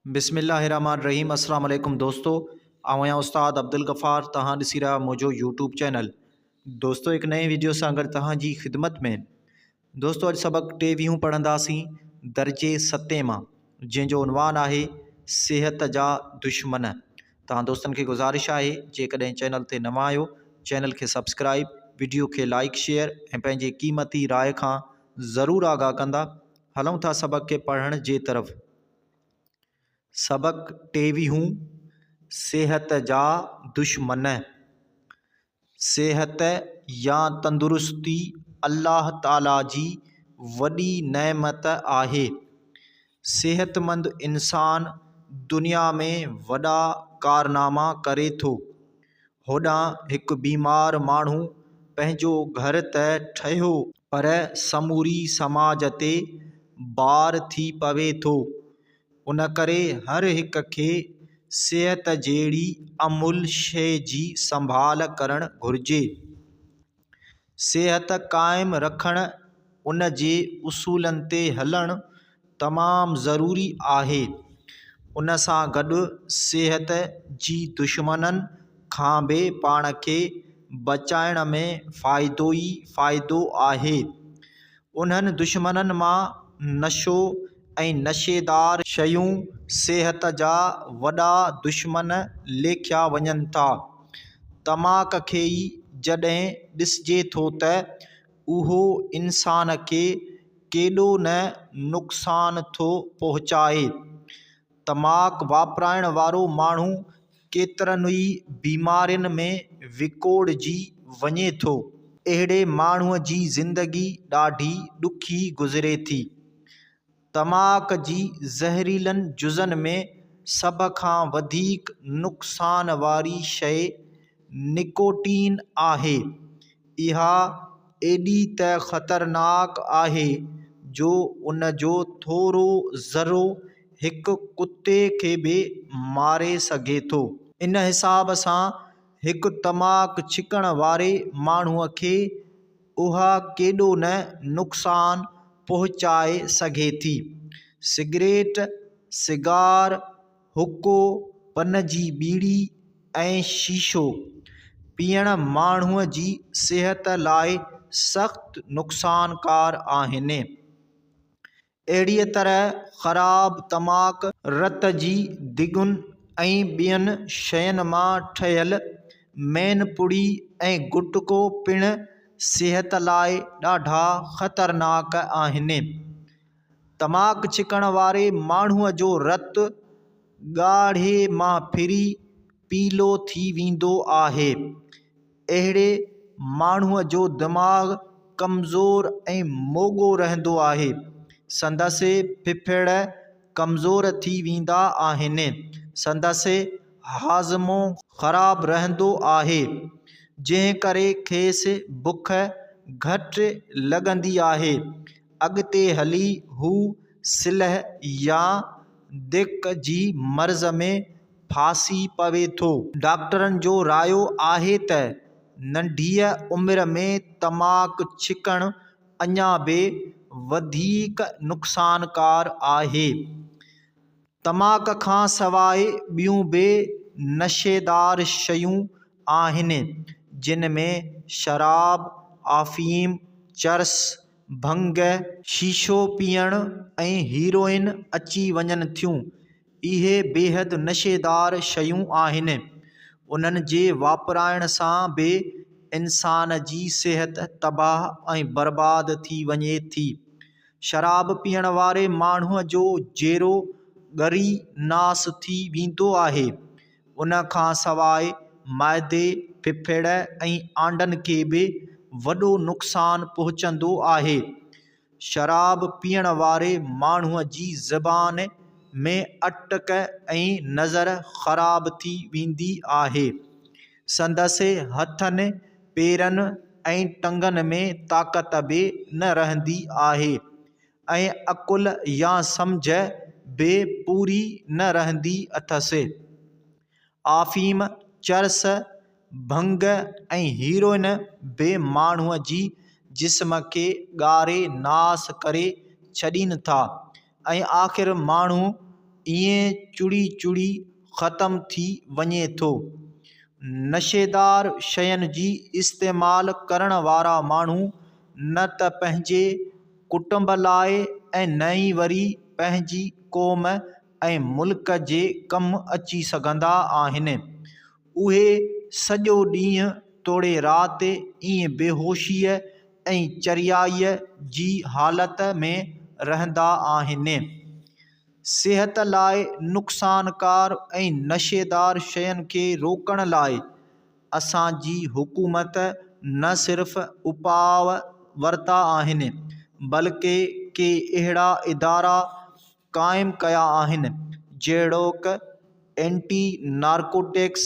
बिस्मिल्लाहिर्रहमानिर्रहीम। अस्सलाम वालेकुम दोस्तों, आया उस्ताद अब्दुल गफ़ार तहां ॾिसी रहा मुझो यूट्यूब चैनल। दोस्तों एक नए वीडियो सां गॾु तहां जी ख़िदमत में। दोस्तों अॼु सबक़ 23 पढ़ंदासीं दर्जे 7 मां, जंहिंजो उनवान आहे सेहत जा दुश्मन। तहां दोस्तनि खे गुज़ारिश आहे जेकॾहिं चैनल ते नवां आहियो चैनल खे सब्सक्राइब, वीडियो खे लाइक शेयर ऐं पंहिंजे क़ीमती राय खां ज़रूरु आगाह कंदा। हलूं था सबक़ के पढ़ण जे तरफ़। सबक़ 23 सेहत जा दुश्मन। सेहत या तंदुरुस्ती अल्लाह ताला जी वॾी नेमत आहे। सेहतमंद इंसान दुनिया में वॾा कारनामा करे थो। होॾां हिकु बीमार माण्हू पंहिंजो घर त ठहियो पर समूरी समाज ते बार थी पवे थो। उन करे हर हिक खे सेहत जहिड़ी अमुल शइ जी संभाल करणु घुरिजे। सेहत क़ाइमु रखणु उन जे उसूलनि ते हलणु तमामु ज़रूरी आहे। उन सां गॾु सेहत जी दुश्मननि खां बि पाण खे बचाइण में फ़ाइदो ई फ़ाइदो आहे। उन्हनि दुश्मननि मां नशो ऐं नशेदार शयूं सेहत जा वॾा दुश्मन लेखिया वञनि था। तमाक खे ई जॾहिं ॾिसिजे थो त उहो इंसान खे केॾो न नुक़सान थो पहुचाए। तमाक वापराइण वारो माण्हू केतिरनि ई बीमारियुनि में विकोड़जी वञे थो। अहिड़े माण्हूअ जी ज़िंदगी ॾाढी ॾुखी गुज़रे थी। तमाक जी ज़हरीलनि जुज़नि में सभ खां वधीक नुक़सान वारी शइ निकोटीन आहे। इहा एॾी त ख़तरनाक आहे जो उन जो थोरो ज़रो हिकु कुते खे बि मारे सघे थो। इन हिसाब सां हिकु तमाक छिकण वारे माण्हूअ खे उहा केॾो न नुक़सान पहुचाए सघे थी। सिगरेट, सिगार, हुको, पन जी बीड़ी ऐं शीशो पीअण माण्हूअ जी सिहत लाइ सख़्तु नुक़सानकार आहिनि। अहिड़ीअ तरह ख़राब तमाक, रत जी दिगुन ऐं ॿियनि शयुनि मां ठहियल मैनपुड़ी ऐं गुटको पिणु सिहत लाइ ॾाढा ख़तरनाक आहिनि। तमाक छिकण वारे माण्हूअ जो रतु ॻाढ़े मां फिरी पीलो थी वेंदो आहे। अहिड़े माण्हूअ जो दिमाग़ कमज़ोर ऐं मोॻो रहंदो आहे। संदसि फिफड़ कमज़ोर थी वेंदा आहिनि। संदसि हाज़मो ख़राबु रहंदो आहे, जंहिं करे खेसि बुख घटि लॻंदी आहे। अॻिते हली हू सिलह या दिक़ जी मर्ज़ में फासी पवे थो। डॉक्टरनि जो रायो आहे त नंढीअ उमिरि में तमाक छिकणु अञा बि वधीक नुक़सानकार आहे। तमाक खां सवाइ ॿियूं बि नशेदार शयूं आहिनि, जिन में शराब, अफ़ीम, चरस, भंग, शीशो पीअणु ऐं हीरोइन अची वञनि थियूं। इहे बेहद नशेदार शयूं आहिनि। उन्हनि जे वापराइण सां बि इंसान जी सिहत तबाह ऐं बर्बाद थी वञे थी। शराब पीअण वारे माण्हूअ जो जहिड़ो ॻरी नास थी वेंदो आहे। उन खां सवाइ माइदे, फिफड़ ऐं आंडनि खे बि वॾो नुक़सान पहुचंदो आहे। शराब पीअण वारे माण्हूअ जी ज़बान में अटक ऐं नज़र ख़राब थी वेंदी आहे। संदसि हथनि, पेरनि ऐं टंगनि में ताक़त बि न रहंदी आहे ऐं अक़ुल या सम्झ बि पूरी न रहंदी अथसि। अफ़ीम, चरस, भंग ऐं हीरोइन बि माण्हूअ जी जिस्म खे ॻारे नास करे छॾीनि था ऐं आख़िर माण्हू ईअं चुड़ी चुड़ी ख़तमु थी वञे थो। नशेदार शयुनि जी इस्तेमालु करण वारा माण्हू न त पंहिंजे कुटुंब लाइ ऐं न ई वरी पंहिंजी क़ौम ऐं मुल्क जे कमु अची सघंदा आहिनि। उहे सॼो ॾींहुं तोड़े राति ईअं बेहोशीअ ऐं चरियाईअ जी हालति में रहंदा आहिनि। सिहत लाइ नुक़सानकार ऐं नशेदार शयुनि खे रोकण लाइ असांजी हुकूमत न सिर्फ़ु उपाउ वरिता आहिनि बल्कि के अहिड़ा इदारा क़ाइमु कया आहिनि जहिड़ोकि एंटी नारकोटिक्स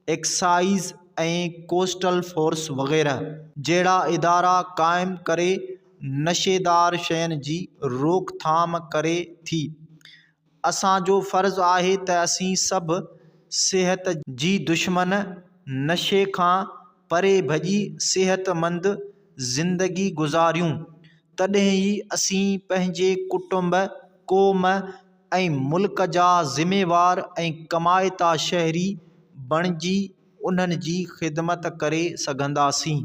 एक्साइज़ ऐं कोस्टल फोर्स वग़ैरह जहिड़ा इदारा क़ाइमु करे नशेदार शयुनि जी रोकथाम करे थी। असांजो फ़र्ज़ु आहे त असीं सभु सिहत जी दुश्मन नशे खां परे भॼी सिहतमंद ज़िंदगी गुज़ारियूं। तॾहिं ई असीं पंहिंजे कुटुंब क़ौम ऐं मुल्क जा ज़िमेवार ऐं कमाइता शहरी बणिजी उन्हनि जी ख़िदमत करे सघंदासीं।